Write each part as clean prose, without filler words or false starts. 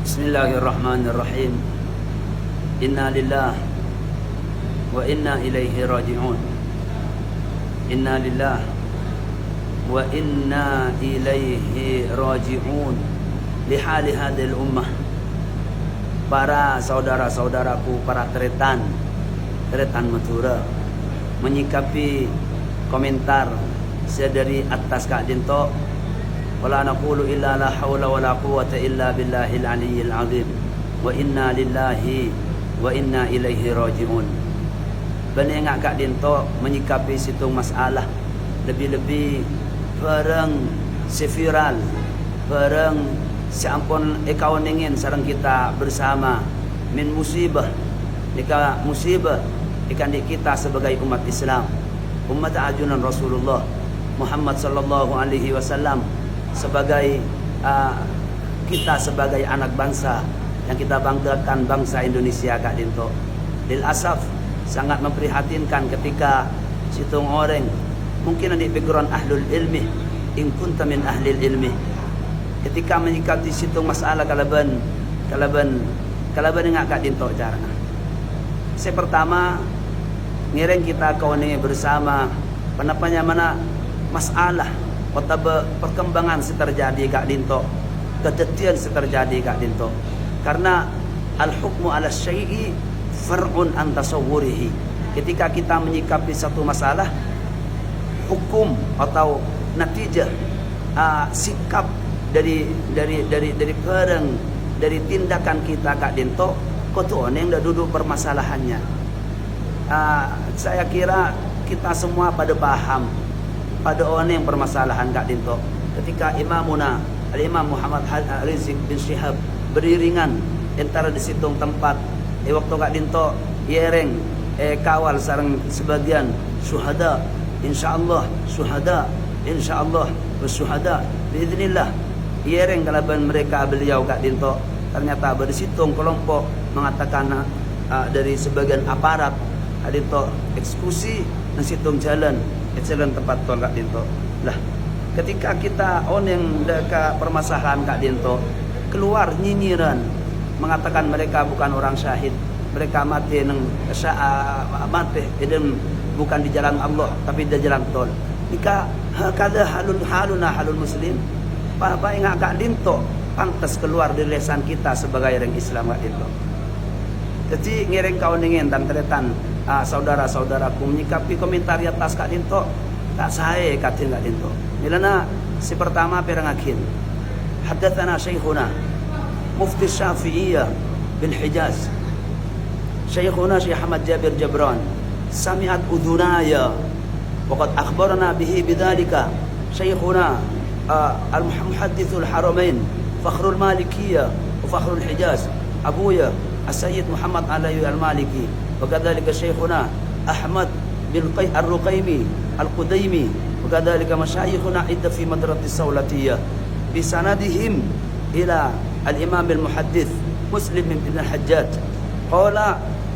Bismillahirrahmanirrahim. Inna lillah wa inna ilaihi raji'un. Inna lillah wa inna ilaihi raji'un. Lihali hadil ummah. Para saudara-saudaraku, para tretan Madura, menyikapi komentar saya dari atas Kak Dinto, wala naqulu illa la hawla wala quwwata illa billahil aliyyil azim wa inna lillahi wa inna ilaihi raji'un. Bani ingat Kak Dinto menyikapi situng masalah lebih-lebih bareng seviral bareng seampun ikaw ningin sareng kita bersama min musibah ika musibah ikan di kita sebagai umat Islam, umat ajunan Rasulullah Muhammad sallallahu alaihi wasallam, sebagai kita sebagai anak bangsa yang kita banggakan, bangsa Indonesia Kak Dinto. Lil asaf sangat memprihatinkan ketika situng orang mungkin di pikiran ahlul ilmi, in kunta min ahlil ilmi, ketika menyikapi situng masalah kalaban ingat Kak Dinto caranya. Saya pertama ngiring kita kawan ini bersama penapanya mana masalah atau perkembangan terjadi Kak Dinto, kedetian terjadi Kak Dinto, karena al-hukmu ala syai'i far'un an tasawwurihi. Ketika kita menyikapi satu masalah, hukum atau natijah sikap dari tindakan kita Kak Dinto, kotoan yang dah duduk permasalahannya. Saya kira kita semua pada paham pada orang yang permasalahan Kak Dinto. Ketika Imamuna Al-Imam Muhammad Rizik bin Syihab beriringan antara di situng tempat waktu Kak Dinto yereng kawal sareng sebagian syuhada, insyaallah syuhada, insyaallah bersyuhada biiznillah, yereng kalaban mereka beliau Kak Dinto, ternyata bersitung kelompok mengatakan dari sebagian aparat Kak Dinto eksekusi dan situng jalan tempat tuan Kak Dinto. Lah, ketika kita yang dekat permasalahan Kak Dinto keluar nyinyiran mengatakan mereka bukan orang syahid, mereka mati bukan di jalan Allah tapi di jalan tol. Jika kada halul muslim, apa ingat Kak Dinto pantas keluar dari lesan kita sebagai orang Islam Kak Dinto. Jadi ngiring kau ningin dan teretan saudara-saudaraku menyikapi komentar atas Kak Dinto, tak saya katin Kak Dinto. Milana si pertama perangakin. Hadatsana Syekhuna Mufti Syafi'iyah bil Hijaz, Syekhuna Syekh Ahmad Jabir Jabran, sami'at udhunaya wa qad akhbarana bihi bidzalika Syekhuna al-Muhaddithul Haramain Fakhrul Malikiyah wa Fakhrul Hijaz Abuya As-Sayyid Muhammad Alawi Al-Maliki, وكذلك شيخنا أحمد بن الرقيمي القديمي، وكذلك مشايخنا عدة في مدرسة السولتية بسندهم إلى الإمام المحدث مسلم بن الحجاج قال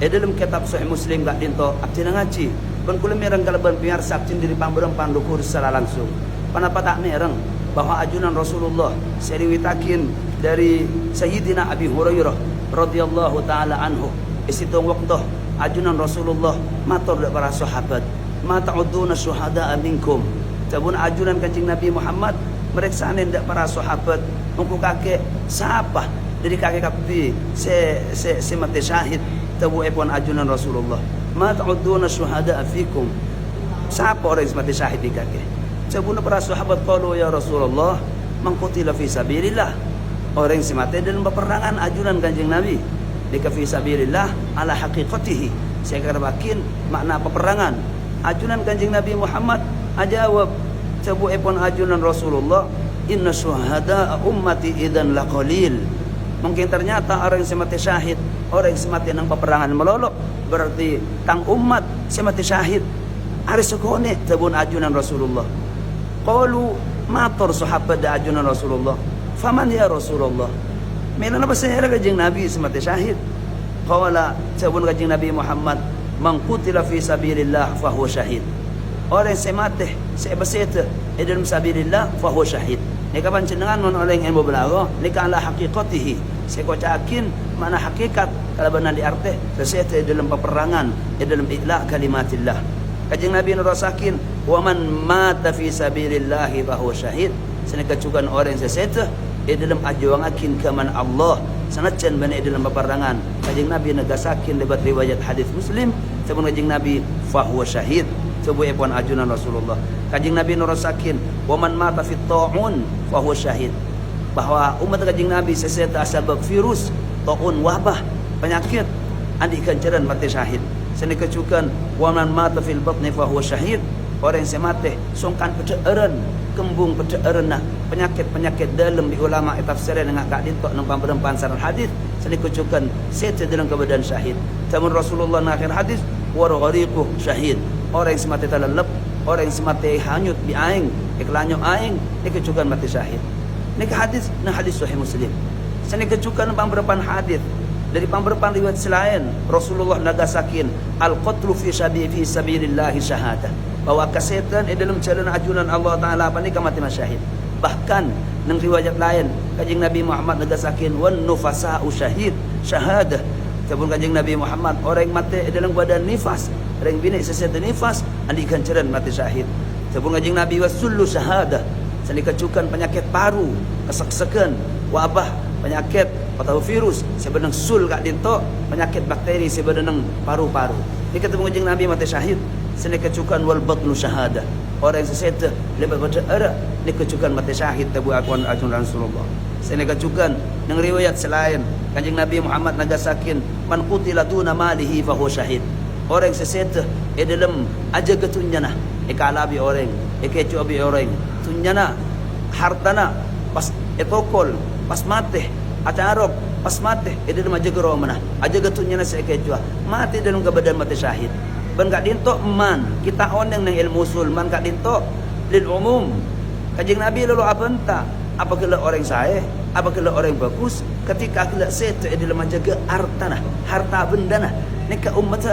dalam kitab Sahih Muslim Kak Dinto abdi ngaji ban kula mereng kalaban piar sabtin dari pambereng pandukur secara langsung panapa tak mereng bahwa ajunan Rasulullah seriwitakin dari Sayyidina Abi Hurairah radhiyallahu taala anhu isitung waktu ajunan Rasulullah matur dak para sahabat, ma ta'uduna syuhada minkum, tabun ajunan Kanjeng Nabi Muhammad mereksanen dak para sahabat mungku kakek siapa dari kakek kabdi se mati syahid tabu epon ajunan Rasulullah, ma ta'uduna syuhada fikum, siapa orang yang mati syahid di kakek. Tabun para sahabat qalu ya Rasulullah man qutila fi sabilillah, orang yang mati dalam peperangan ajunan Kanjeng Nabi dika fi sabilillah ala haqiqatihi. Saya katakan makna peperangan ajunan Kanjeng Nabi Muhammad ajawab cabu epon ajunan Rasulullah, inna syuhada ummati idzan laqalil. Mungkin ternyata orang yang mati syahid, orang yang mati nang peperangan melolok, berarti tang umat mati syahid hari sekone tabun ajunan Rasulullah. Qalu matur sahabat da ajunan Rasulullah, faman ya Rasulullah, Melan apa saya Kanjeng Nabi semati syahid. Qala sabun Kanjeng Nabi Muhammad, man qutila fi sabilillah fa huwa syahid. Orang yang mati saya berseta dalam sabilillah fa huwa syahid. Ni kapan cendengan non orang yang berbelaga ni ala haqiqatihi Saya kau cakin mana hakikat kalau benar diarti sesete dalam peperangan, dalam ikhla kalimatillah. Kanjeng Nabi nurasakin wa man mata fi sabilillah fa huwa syahid. Seneka cukan orang sesete dalam ajuangakin ke man Allah sanajan bani dalam peperangan. Kanjeng Nabi negasakin lewat riwayat hadis Muslim sebelum kanjeng Nabi fa huwa syahid. Sebuah epon ajunan Rasulullah. Kanjeng Nabi nurasakin wa man mata fi ta'un fa huwa syahid. Bahawa umat kanjeng Nabi seseta sebab virus, taun, wabah, penyakit andi kancaran mati syahid. Seni kecukan wa man mata fil batni fa huwa syahid. Orang yang mati songkan pedeureun, kembung pedeureunna, penyakit-penyakit dalam di ulama tafsiran dengan kak ditok nang berempan saran hadis. Seni kecukan sete dalam keadaan syahid. Tamun Rasulullah na akhir hadis wa ghariqu syahid. Orang yang mati terlelep, orang yang mati hanyut di aing, iklanyo aing, kecukan mati syahid. Ini hadis, hadis Sahih Muslim. Sini kecukan pamberpan hadis dari pamberpan riwayat selain Rasulullah nagasakin al-qatlu fi sabilillah syahadah. Bahwa kesehatan dalam jalan ajunan Allah Taala apa ni mati masyahid. Bahkan nang riwayat lain kanjeng Nabi Muhammad nagasakin wan nufasa'u syahid syahadah. Sebelum kanjeng Nabi Muhammad orang yang mati dalam badan nifas, orang bina sesatan nifas andi kancaran mati syahid. Sebelum kanjeng Nabi wasullu syahadah. Seni kecukan penyakit paru, kesek-sekan, wabah, penyakit atau virus sebenarnya sul kat dinto, penyakit bakteri sebenarnya paru-paru. Ini ketemu kanjeng Nabi mati syahid. Seni kecukan wal batnu syahadah. Orang yang seseta lepas baca ara, ni kecukan mati syahid tabu akuan ajunan Rasulullah. Seni kecukan nang riwayat selain kanjeng Nabi Muhammad nagasakin man qutila duna malihi fa huwa syahid. Orang seseta dalam aja ketunyana, ikalabi orang, ikecuabi orang. Tunyana hartana pas etokol pas mate acarok pas mate dalam aja gero mana aja gatunyana saya kejua mati dalam kebadan mati syahid ban gak dinto man kita oneng nang ilmu usul man gak dinto lil umum kanjeng Nabi lalu abenta apa kala orang saya apa kala orang bagus ketika kala set dalam aja ge harta bendana nika umat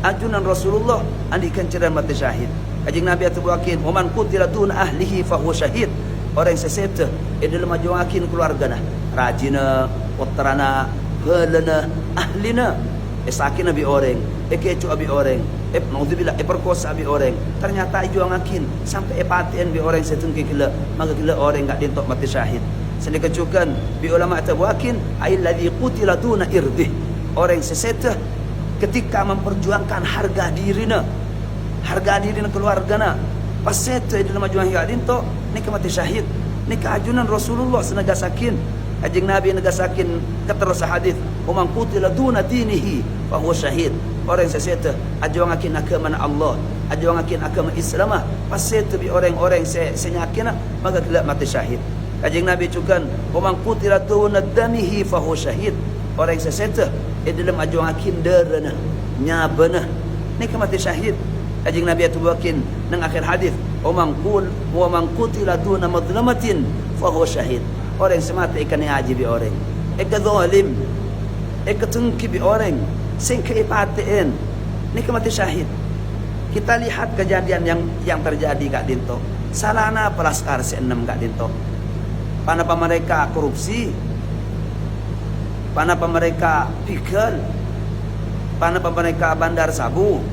ajunan Rasulullah andikan ceran mati syahid. Kanjeng Nabi atubuakin waman qutila dun ahlihi fa huwa syahid. Orang sesete dalam ajuakin keluargana rajina putrana gelana ahlina sakin abi orang kecu abi orang naudzubillah perkosa abi orang ternyata ajuangakin sampai paten bi orang setengki gila maka gila orang enggak dintok mati syahid. Seni kecukan bi ulama atubuakin alladzi qutila duna irdih. Orang sesete ketika memperjuangkan harga dirina keluargana pas sete dalam majuan hiadinto ni mati syahid ni keajunan Rasulullah senagasakin kanjeng Nabi nagasakin keterus hadis umman qutila duna dinihi fa huwa syahid. Orang sesete ajuangakin agama Allah ajuangakin agama Islam pas sete bi orang-orang senyakina maka gelak mati syahid. Kanjeng Nabi cukan umman qutila duna damihi fa huwa syahid. Orang sesete dalam ajuangakin darana nyabana ni mati syahid. Kanjeng Nabi atubakin nang akhir hadis wa man qutila duna madlamatin fa huwa syahid. Orang semata ikan haji bi orang zalim tengki bi orang sing keipaten ni mati syahid. Kita lihat kejadian yang terjadi kat dinto salana pelaskar se-6 kat dinto panapa mereka korupsi panapa mereka pikir panapa mereka bandar sabu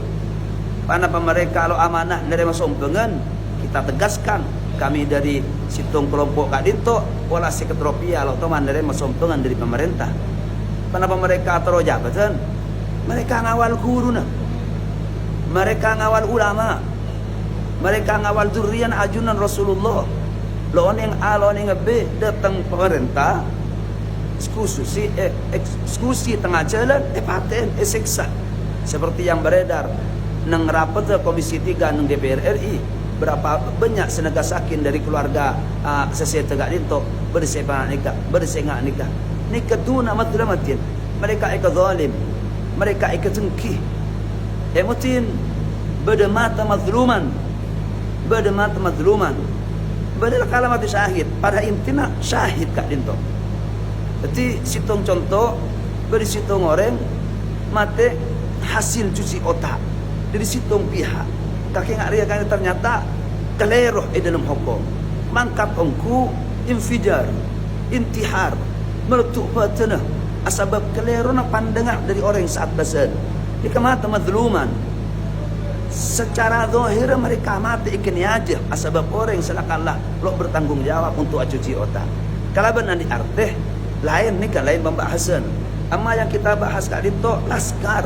panapa mereka lo amanah nerima sompengan. Kita tegaskan kami dari situng kelompok Kak Dinto wala sekretariat lo teman nerima sompengan dari pemerintah. Panapa mereka tero jabatan? Mereka ngawal guruna, mereka ngawal ulama, mereka ngawal durian ajunan Rasulullah. Lo yang A lo yang B datang pemerintah eksekusi tengah jalan paten seksa seperti yang beredar nang rapat Komisi 3 nang DPR RI berapa banyak senegasakin dari keluarga sesete Kak Dinto bersepah nikah duna madlamatin. Mereka zalim, mereka tengki emotin beda mata mazluman beda kala mati syahid pada intina syahid Kak Dinto. Jadi situng contoh beri situng orang mati hasil cuci otak dari situng pihak kakek ngak ria kan ternyata keleroh dalam hukum mangkat ongku infijar intihar meletup patana asbab keliru na pandangan dari orang yang saat basan jika mata madluman secara zahir mereka mati ikan aja asbab orang yang selakallah lo bertanggung jawab untuk acuci otak kalau benar di artih lain ni kan lain pembahasan amma yang kita bahas kali itu laskar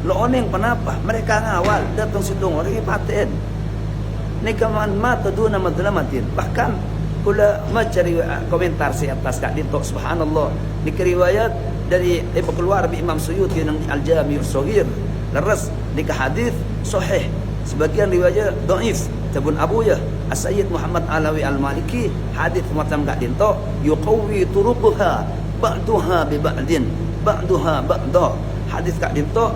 lo oneng kenapa mereka ngawal datang situ orang paten ni kaman mata duna madlamatin bahkan kula mencari komentar si atas kali itu subhanallah ni riwayat dari keluar bi Imam Suyuti yang Al-Jami' As-Saghir leres ni hadis sahih sebagian riwayat dhaif tabun Abu Yah As-Sayyid Muhammad Alawi Al-Maliki hadis macam kak dinto yuqawi turuqha ba'daha bi ba'din ba'daha ba'da hadis kak dinto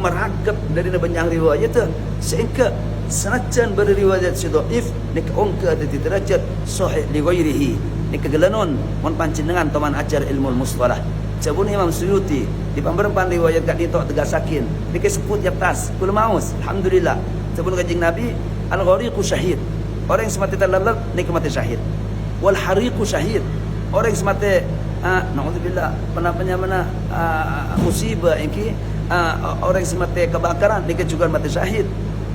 meragap dari banyak riwayat tu sehingga senajan berriwayat si dhaif nik ongka di derajat sahih li ghairihi nik kegelanon mon panjenengan teman ajar ilmu mustalah sabun Imam Suyuti di pamberempan riwayat kak dinto tegasakin nik sebut di atas kul maus alhamdulillah sabun kanjeng Nabi al-ghariqu syahid orang yang semati terlalat nik mati syahid wal hariqu syahid orang yang semati naudzubillah mana musibah ini orang yang semati kebakaran nik juga mati syahid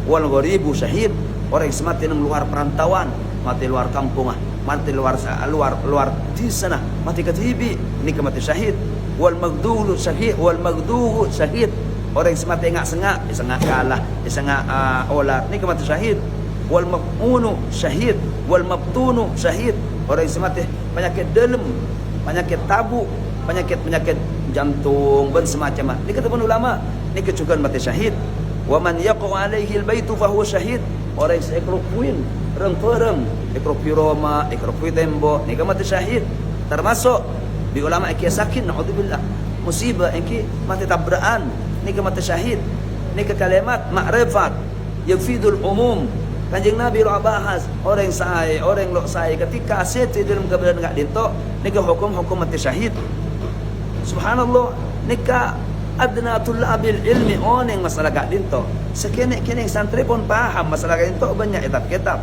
wal gharibu syahid orang yang semati nang luar perantauan mati luar kampung mati luar di sana mati ketibi nik mati syahid wal magdulu syahid wal magduhu syahid orang yang semati sengak kalah sengak olah nik mati syahid wal mab'unu syahid wal mabtunu syahid orang yang semati penyakit dalam penyakit tabu penyakit jantung dan semacam ni kata pun ulama ni kecukupan mati syahid wa man yaqa alaihi albaytu fa huwa syahid orang yang sekropuin reng-pereng ekropi Roma ekropi tembok ni mati syahid termasuk di ulama sakin naudzubillah musibah iki mati tabrakan ni mati syahid ni kalimat ma'rifat yafidul umum kanjeng Nabi lo bahas orang yang lo sai ketika aset dalam kebenaran enggak dinto ni hukum mati syahid subhanallah nikah adna tulabil ilmi oneng masalah gak dinto sekene-kene santri pun paham masalah gak dinto banyak kitab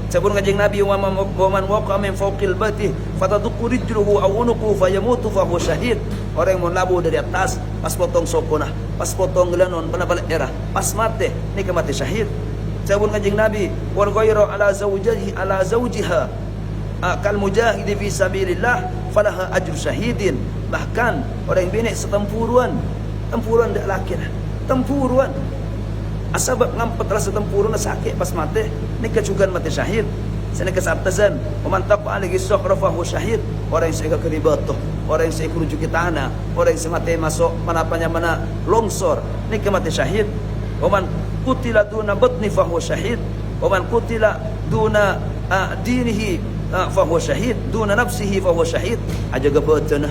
sabun kanjeng Nabi wa man waqa min fawqil bati fatadqu rijluhu aw unuqu fayamutu fa huwa syahid orang yang melabuh dari atas pas potong sokona pas potong gelanon pernah balik era pas mati ni mati syahid sabun kanjeng Nabi wal ghayru ala zawjiha kal mujahidi fi sabilillah falaha ajru syahidin bahkan orang yang bini setempuruan dak laki tempuruan asbab ngampet rasa tempuruan sakit pas mati ni kecukupan mati syahid sana kesabtazan man taqa alaihi saqra fa huwa syahid orang yang saya keribatuh orang yang saya kerujuki tanah orang yang semati masuk mana longsor ni mati syahid man qutila duna batni fa huwa syahid man qutila duna dinihi fa huwa syahid duna nafsihi fa huwa syahid aja gabatana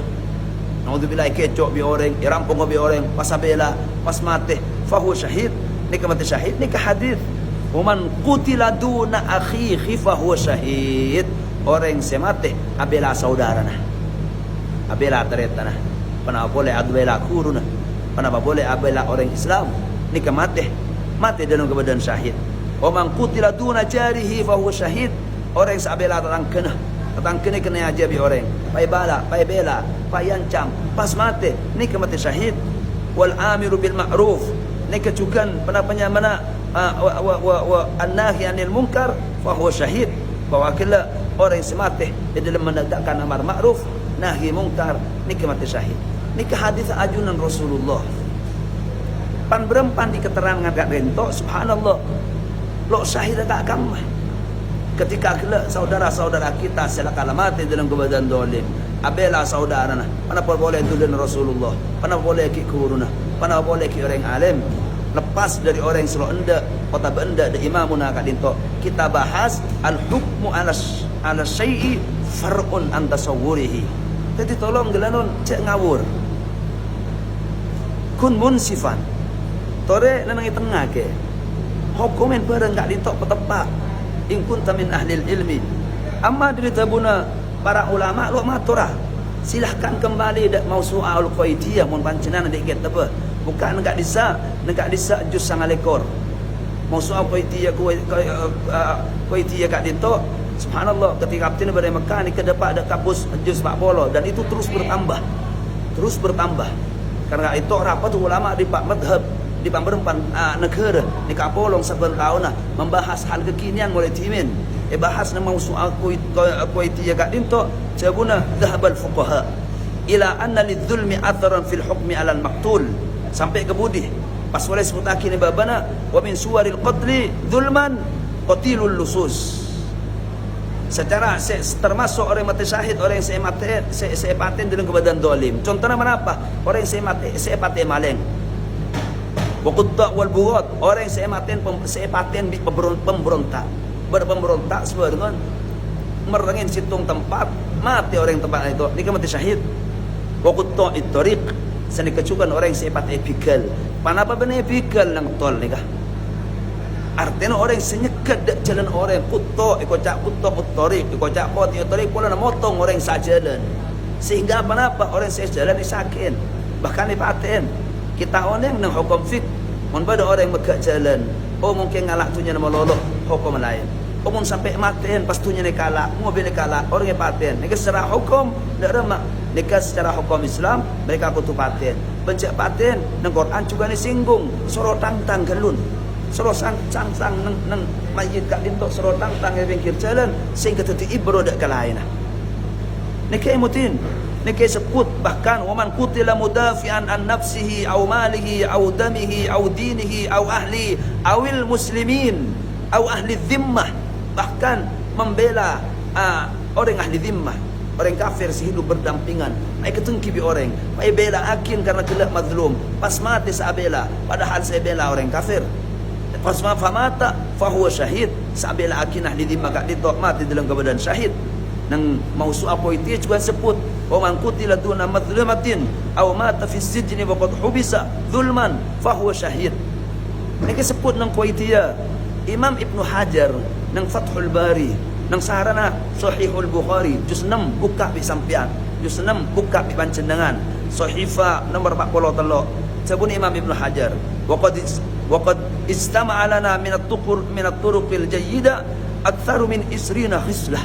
naudzubillah kecok bi orang irampung bi orang pasabela pas mati fa huwa syahid ni mati syahid ni hadis man qutila duna akhihi fa huwa syahid orang yang mati abela saudarana abela teretana pana boleh abela kuruna pana boleh abela orang Islam ni mati dalam keadaan syahid man qutila duna jarihi fa huwa syahid orang yang sabela tatang kena aja bi orang pai bela pai ancam pas mati ni mati syahid wal amiru bil ma'ruf ni kecukan mana wa an-nahi 'anil munkar fa huwa syahid bahwa kala orang yang mati di dalam menegakkan amar ma'ruf nahi munkar ni mati syahid ni hadis ajunan Rasulullah pan berempan di keterangan gak rento subhanallah lo syahid tak kamah ketika saudara-saudara kita selakala mati dalam keadaan dolim abela saudara mana boleh tulen Rasulullah mana boleh ki kuruna mana boleh ki orang alim lepas dari orang yang selalu enda kota benda de imamuna kadinto kita bahas al hukmu ala syai'i far'un an tasawwurihi jadi tolong gelanon cek ngawur kun munsifan tore lanang tengah ke hukumen bareng gak ditok petepak in kunta min ahlil ilmi amma dari tabuna para ulama lu maturah silahkan kembali dak mausu'ul qaidiyah mun pancenan dak get apa bukan enggak disa juz 9 lekor mausu'ul qaidiyah qaidiyah kat dito Subhanallah, ketika Abtin dari Mekah ni kedepak ada kampus juz 40 dan itu terus bertambah. Karena itu apa tu ulama di Pak Madhab di pemberempan negara ni kapolong saban tahun membahas hal kekinian mulai timin bahas nama soal kuwaitiyah kat dinto cabuna dhahabal fuqaha ila anna lidzulmi atharan fil hukmi ala al maqtul sampai ke budi pas boleh sebut akhir ni babana wa min suwaril qatli zulman qatilul lusus. Secara termasuk orang mati syahid, orang yang saya paten dalam keadaan dolim. Contohnya mana apa? Orang yang saya paten maling. Waqutta wal burat, orang yang saya paten pemberontak. Berpemberontak sebenarnya merengin situng tempat, mati orang yang tempat itu. Ini kan mati syahid. Waqutta it-tariq, seni kecukan orang yang saya paten epical. Panapa benar epical nang tol ni kah? Artinya orang senyekat dak jalan orang kuto ikocak kuto utori ikocak koti utori pula nak motong orang sajalan sehingga apa orang saya jalan disakin bahkan dipaten kita orang nang hukum fik mun pada orang megak jalan mungkin ngalak tunya nama loloh hukum lain mun sampai maten pas tunya ni kalak mobil ni kalak orang yang paten nika secara hukum dak remak nika secara hukum Islam mereka kutu paten pencak paten nang Quran juga ni singgung sorotan tanggalun suruh sang nang mayit kat dinto suruh tang yang pinggir jalan sehingga tentu ibro dak kalaina nikai mutin nikai sebut bahkan waman qutila mudafi'an an nafsihi aw malihi aw damihi aw dinihi aw ahli awil muslimin aw ahli dhimmah bahkan membela orang ahli dhimmah orang kafir sehidup berdampingan ai ketengki bi orang ai bela akin karena gelak mazlum pas mati saya bela padahal saya bela orang kafir fasma famata fahuwa syahid sabila akinah di maka ditok mati dalam keadaan syahid nang mausu apa itu juga sebut wa man qutila duna madlumatin aw mata fi sijni wa qad hubisa zulman fahuwa syahid ini sebut nang kuwaitiyah Imam Ibnu Hajar nang Fathul Bari nang sarana Sahihul Bukhari juz 6 buka bi sampian juz 6 buka bi panjenengan sahifa nomor 43 sebut Imam Ibnu Hajar وقد استمع لنا من الطرق الجيدة أكثر من 20 خصلة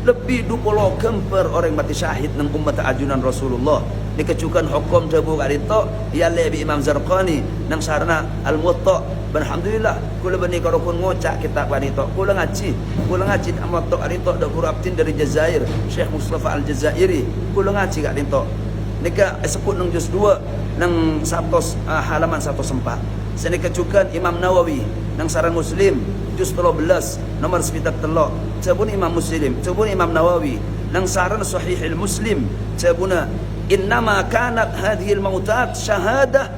lebih 20 kemper orang mati syahid nang umat ajunan Rasulullah dikecukan hukum jabu karito ya lebi Imam Zarqani nang sarana al-Muwatta alhamdulillah kula bani karo kun ngocak kitab karito kula ngaji Muwatta karito dak kuraptin dari Jazair Syekh Mustafa Al-Jazairi kula ngaji karito nika sebut nang juz 2 nang 100 halaman 104 sini kecukan Imam Nawawi nang saran Muslim juz 13 nomor 93 sebut Imam Muslim sebut Imam Nawawi nang saran Sahih Muslim sebuna innama kanat hadhihi al-mautat syahadah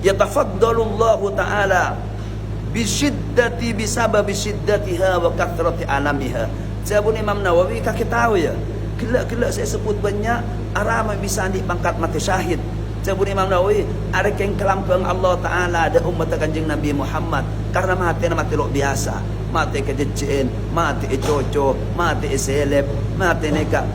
yatafaddalu Allah taala bisababi syiddatiha wa kathrati alamiha sebut Imam Nawawi kak tahu ya kelak saya sebut banyak arama bisa dipangkat mati syahid sebut Imam Nawawi ada yang kelampang Allah Ta'ala ada umat kanjeng Nabi Muhammad karena mati luar biasa mati kejejin mati coco mati seleb mati neka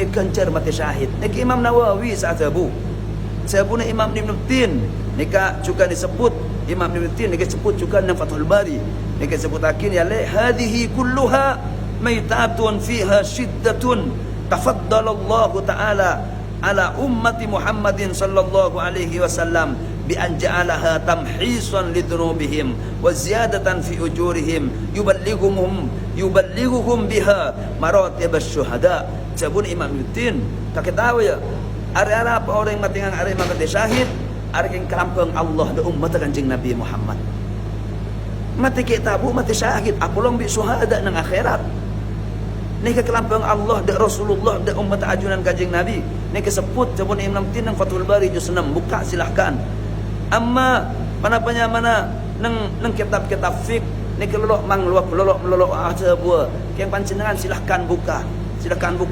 kencar mati syahid neka Imam Nawawi saat sebut Imam Ibn Tin neka juga disebut Imam Ibn Tin neka sebut juga dalam Fathul Bari neka sebut akhir ya hadhihi kulluha maitatun fiha syiddatun tafaddalallahu ta'ala ala ummati Muhammadin sallallahu alaihi wasallam bi an ja'alaha tamhisan lidunubihim wa ziyadatan fi ujurihim yuballighuhum biha maratib asy-syuhada sabun Imam Ibn tak tahu ya ada apa orang yang mati ngang are mati syahid are yang kelampang Allah da umat kanjeng Nabi Muhammad mati kita bu mati syahid apalong bi syuhada nang akhirat ni ke kelampang Allah dak Rasulullah dak umat ajunan kanjeng Nabi ni kesebut cabun Imam Tin nang Fathul Bari juz 6 buka silahkan amma mana nang kitab-kitab fik ni kelolok mang melolok sebuah yang panjenengan silahkan buka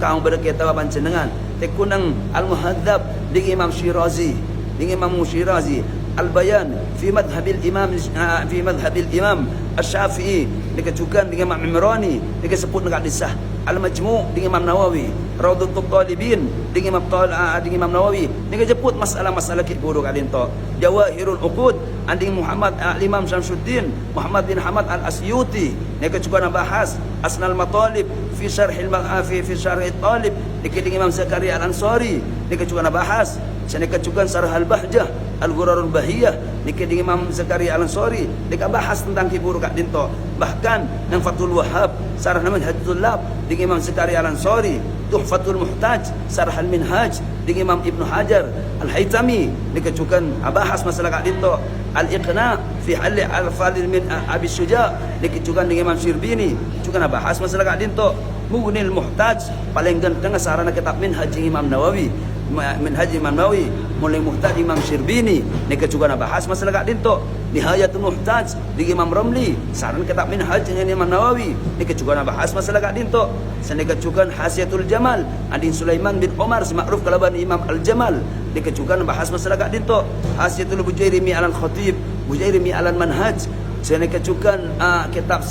ang berkitab panjenengan tekunang al-muhadzab di Imam Syirazi al-bayan fi madhhabil imam Asy-Syafi'i dikecukan dengan Imam Imrani dikesebut dengan hadisah al-majmu' dengan Imam Nawawi Raudatul Talibin dengan Imam Nawawi ni jemput masalah-masalah ki guru kat dinto. Jawahirul Uqud anding Muhammad Imam Syamsuddin Muhammad bin Hamad Al-Asyuti ni juga nak bahas Asnal Matalib fi syarh fi syarh Talib dengan Imam Zakaria Al-Ansari ni juga nak bahas sana juga Sarh Al-Bahjah Al-Ghurarul Bahiyah ni dengan Imam Zakaria Al-Ansari dia bahas tentang ki guru kat dinto. Bahkan nang Fathul Wahhab Sarh Manhajul Lab dengan Imam Zakaria Al-Ansari, Tuhfatul Muhtaj Sarh Al-Minhaj dengan Imam Ibn Hajar Al-Haytami dikecukan bahas masalah kat dito. Al-Iqna fi hal al-Fadil min Abi Syuja dikecukan dengan Imam Syirbini juga bahas masalah kat dito. Mughnil Muhtaj paling ganteng sarana kitab Minhaj Imam Nawawi, Minhaj Imam Nawawi mulai Muhtaj Imam Syirbini dikecukan bahas masalah kat dito. Nihayatul Muhtaj di Imam Ramli saran kitab Minhaj dengan Imam Nawawi dikecukan bahas masalah kat dito. Sanikacukan Hasiatul Jamal adin Sulaiman bin Umar semakruf kalaban Imam Al-Jamal dikecukan bahas masalah kat dito. Hasiatul Bujairimi Al-Khatib Bujairimi Al-Manhaj sanikacukan kitab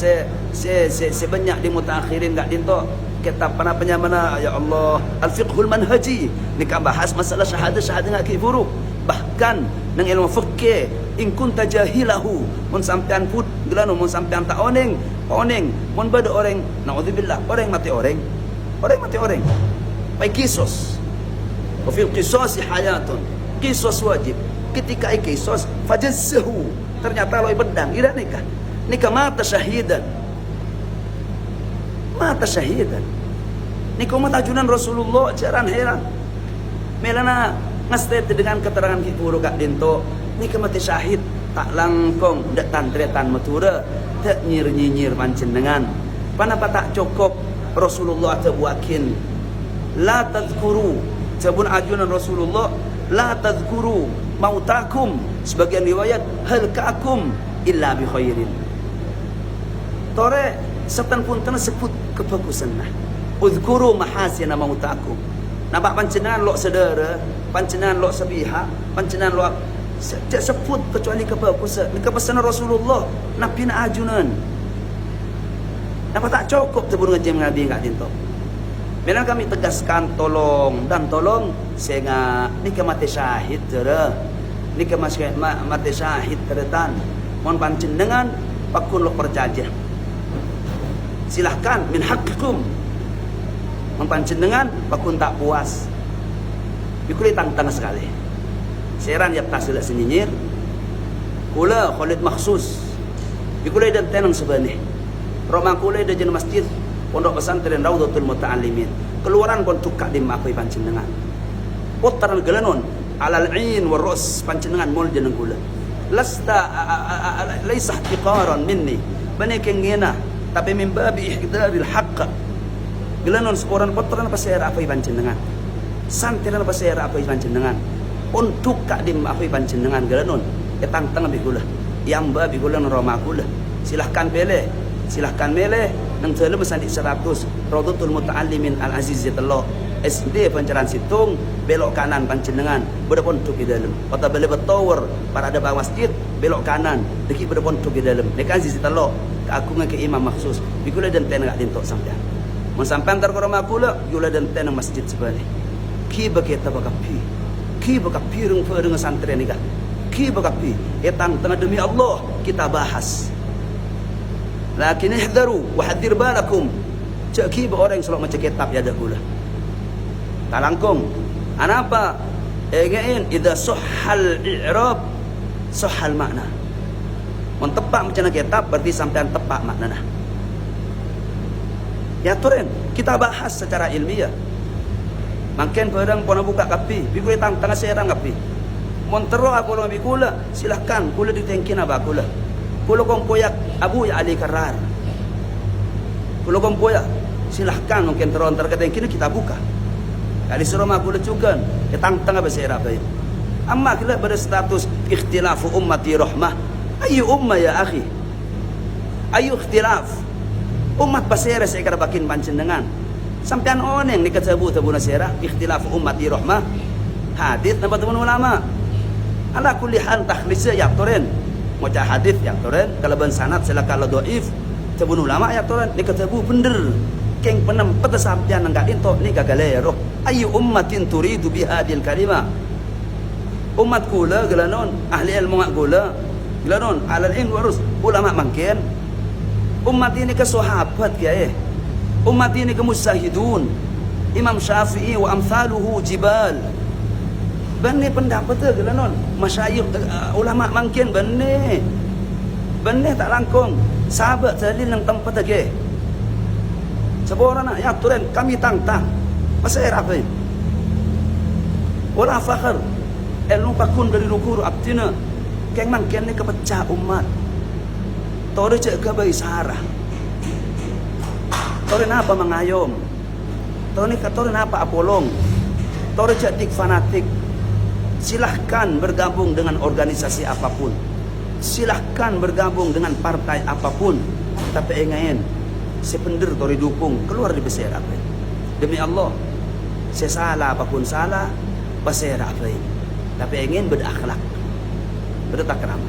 sebanyak di mutaakhirin kat dito. Kitab mana ya Allah Al-Fiqhul Manhaji nikah bahas masalah syahadah ngak kifuru. Bahkan nang ilmu fikih in kunta jahilahu mun sampean put gelano mun sampean tak oneng mun bada orang naudzubillah orang mati orang pai kisos wa fil qisas hayatun kisos wajib ketika kisos fajazzahu ternyata loi bedang ida nikah mata syahidan nikah mata ajunan Rasulullah jaran heran melana ngastet dengan keterangan ki guru kak dinto nikah mati syahid tak langkong dak tantretan matura tak nyir-nyinyir panjenengan panapa tak cukup Rasulullah tabuakin la tadhkuru sabun ajunan Rasulullah la tadhkuru mautakum sebagian riwayat hal ka'akum illa bi khairin tore setan pun sebut kebagusan nah udhkuru mahasina mautakum nampak panjenengan lok saudara panjenengan lok sepihak panjenengan lok tak sebut kecuali kebagusan kepesanan Rasulullah Nabi nak ajunan apa tak cukup sebelum ngajim Nabi kat dinto. Bila kami tegaskan tolong sehingga nikah mati syahid tera nikah mati syahid teretan mohon panjenengan pakun lok perjajah silahkan min haqqikum mohon panjenengan pakun tak puas bikuli tantang sekali seran ya tasil senyinyir kula Khalid Makhsus bikuli dan tenang sebenih romang kula da jen masjid pondok pesantren Raudatul Muta'allimin keluaran kon tukak di makoi panjenengan putaran gelanon alal ain war ras panjenengan mul jeneng kula lasta laisa ihtiqaran minni bani kengena tapi min babi ihdaril haqq gelanon seorang putaran pasir apa panjenengan santiran pasir apa panjenengan untuk kak dim apa panjenengan gelanon ketang tengah bigula yang babi gula roma kula silahkan meleh nang dalam sandik 100 Raudatul Muta'allimin Al-Aziz Zillah SD Pancaran Situng belok kanan panjenengan berpondok di dalam kota bele betower pada ada bawah masjid belok kanan deki berpondok di dalam nek Aziz Zillah keagungan ke imam maksus bigula dan ten gak dintok sampean mun sampean tar ko rumah kula gula dan ten masjid sebalik ki baketa bakapi rung dengan santren ni kan ki bakapi etang tengah demi Allah kita bahas lakin ihdaru wa hadir balakum ceki orang selok macam kitab ya dahulu talangkong anapa egain idza sahhal i'rab sahhal makna mun tepak macam kitab berarti sampean tepak maknana ya turen kita bahas secara ilmiah makin barang pona buka kapi bikul tang serang kapi mun tero aku lo bikula silahkan kula ditengkin apa kula kong poyak Abu ya Ali Karar kong poyak silahkan mungkin tero antar ketengkin kita buka kali suruh aku lecukan ketang tengah bahasa Arab ini amma kila pada status ikhtilafu ummati rahmah ayu umma ya akhi ayu ikhtilaf umat basera saya kira bakin panjenengan sampean oneng ni katabu tabuna sirah ikhtilaf ummati rahmah hadis napa teman ulama ala kulli hal takhlis ya toren maca hadis yang toren kalaban sanad selaka la dhaif tabun ulama ya toren ni katabu bener Keng penam petasampian nang kadinto ni kagalero. Ayu ummatin turidu bihadil kalimah. Umat kula gelanon, ahli ilmu ngak kula gelanon, alal ilm warus ulama mangken. Umat ini ke sahabat kiai. Umat ini ke musahidun. Imam Syafi'i wa amsaluhu jibal. Bani pendapat tu gelanon, masyayikh ulama mangken bani. Bani tak langkung. Sahabat salin nang tempat lagi. Sebuah orang nak ya tulen kami tang-tang. Pasal apa ini? Wala fakhar. Ilmu pakun dari lukur abtina. Keng mangken ni kepecah umat. Tore cek ke bayi sarah. Tore napa mengayom. Tore napa apolong. Tore cek dik fanatik. Silahkan bergabung dengan organisasi apapun. Silahkan bergabung dengan partai apapun. Tapi ingatin, sepender tore dukung keluar di besar apa. Demi Allah, saya salah apapun salah, besar apa. Tapi ingin berakhlak, bertakram.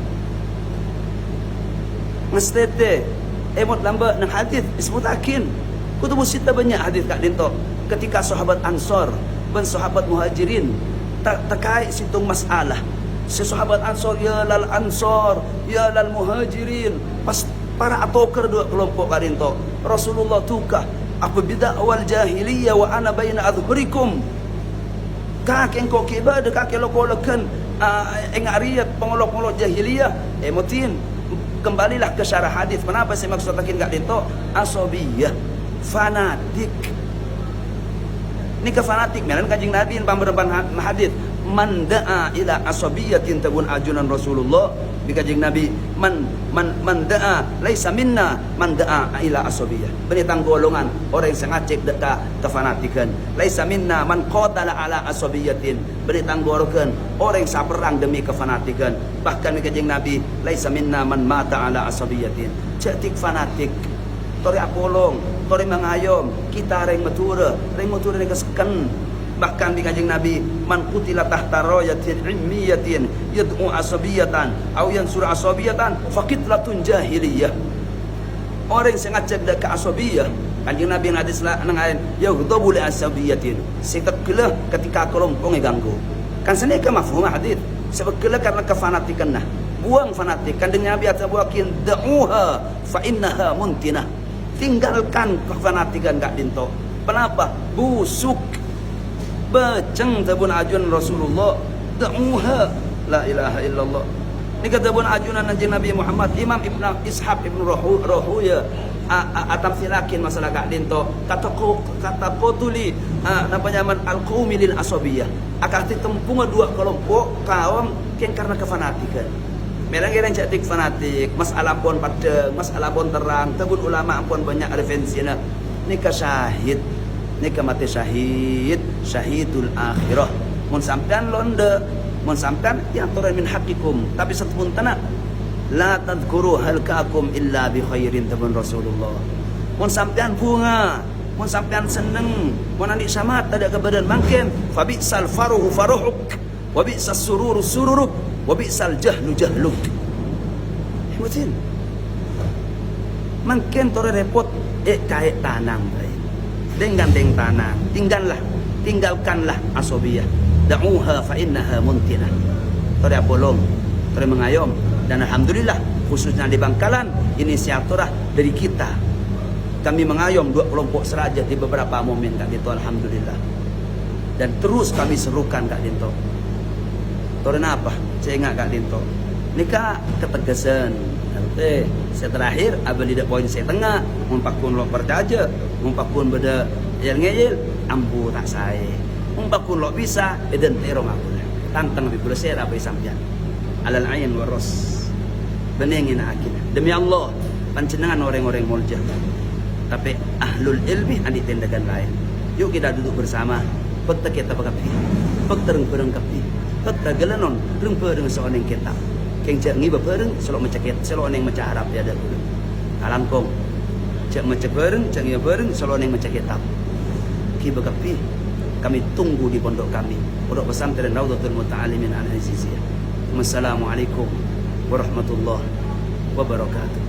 Ngestete, emot lambat nang hadis ismutakin. Kutubus sita banyak hadis kat dinto. Ketika sahabat Ansor dan sahabat Muhajirin terkait situng masalah. Si sahabat Ansor ya lal Ansor, ya lal Muhajirin. Pas para atoker dua kelompok kat dinto. Rasulullah tukah apa bidah awal jahiliyah wa ana baina adhurikum. Kaki engkau kibar de kaki lokolokan engariyat pengolok-olok jahiliyah emotin. Kembalilah ke syarah hadis. Kenapa saya maksud takin kat dinto? Asabiyah, fanatik. Ni ke fanatik melan kanjeng Nabi pamberban hadis. Man da'a ila asabiyatin tabun ajunan Rasulullah di kanjeng Nabi man da'a laisa minna man da'a ila asabiyah. Benitang golongan orang yang ngacek dekat kefanatikan. Laisa minna man qatala ala asabiyatin. Benitang golongan orang yang perang demi kefanatikan. Bahkan di kanjeng Nabi laisa minna man mata ala asabiyatin. Cetik fanatik. Tori apolong, tori mengayom, kita reng matura ni kesekan. Bahkan di kanjeng Nabi, man qutila tahta rayatin ilmiyatin yad'u asabiyatan aw yansur asabiyatan faqitlatun jahiliyah. Orang yang ngajak dak ke asabiyah, kanjeng Nabi hadis nang ain yaghdabu li asabiyatin. Seteklah ketika kelompok ganggu. Kan sene ke mafhum hadis. Sebeklah karena kefanatikan nah. Buang fanatik. Kanjeng Nabi atau buakin da'uha fa innaha muntinah. Tinggalkan kefanatikan gak dinto. Kenapa? Busuk. Beceng tabun ajunan Rasulullah. Da'uha. La ilaha illallah. Ini kata tabun ajunan Nabi Muhammad. Imam Ibn Ishaq Ibn Rahuya atam silakin masalah gak dinto. Kata qutuli namanya man al-qawmi lil asabiyah. Akan ditempung dua kelompok kaum yang karena kefanatikan. Melang yang cantik fanatik, masalah pun pada, masalah pun terang, tabun ulama pun banyak referensinya. Nika syahid, nika mati syahid, syahidul akhirah. Mun sampean londe, mun sampean yang turun min hakikum, tapi setepun tanah. La tadhkuru halkaakum illa bi khairin tabun Rasulullah. Mun sampean bunga, mun sampean seneng, mun anik samat ada kebadan mangken, fa bi'sal faruhu faruhuk, wa bi'sas sururu sururuk. Wabisal jahlu jahluk. Betul. Mungkin tore repot kait tanang baik. Dengan tanang. Tinggalkanlah asabiyah. Da'uha fa innaha muntinah. Tore apolong, tore mengayom dan alhamdulillah khususnya di Bangkalan inisiatorah dari kita. Kami mengayom dua kelompok seraja di beberapa momen Kak Dito alhamdulillah. Dan terus kami serukan Kak Dito. Tore apa? Saya ingat Kak Dinto. Nikah ketegasan. Nanti saya terakhir abang tidak poin saya tengah. Mumpakun lo percaya, mumpakun beda yang ngeyel, ambu tak saya. Mumpakun lo bisa, eden terong aku. Tantang lebih bersih apa sampean. Alal ain waros. Benengin akin. Demi Allah, pancenengan orang-orang muljah. Tapi ahlul ilmi adik tindakan lain. Yuk kita duduk bersama. Peta kita berkapi. Peta berengkapi. Peta gelanon rengpa dengan seorang kitab. Keng cak ngi bepereng selok mencakit selok neng mencak harap dia ada. Alangkong cak mencak bereng cak ngi bereng selok neng mencak kitab. Ki bekapi kami tunggu di pondok kami. Pondok pesantren Raudhatul Muta'allimin Al-Aziziyah. Wassalamualaikum warahmatullahi wabarakatuh.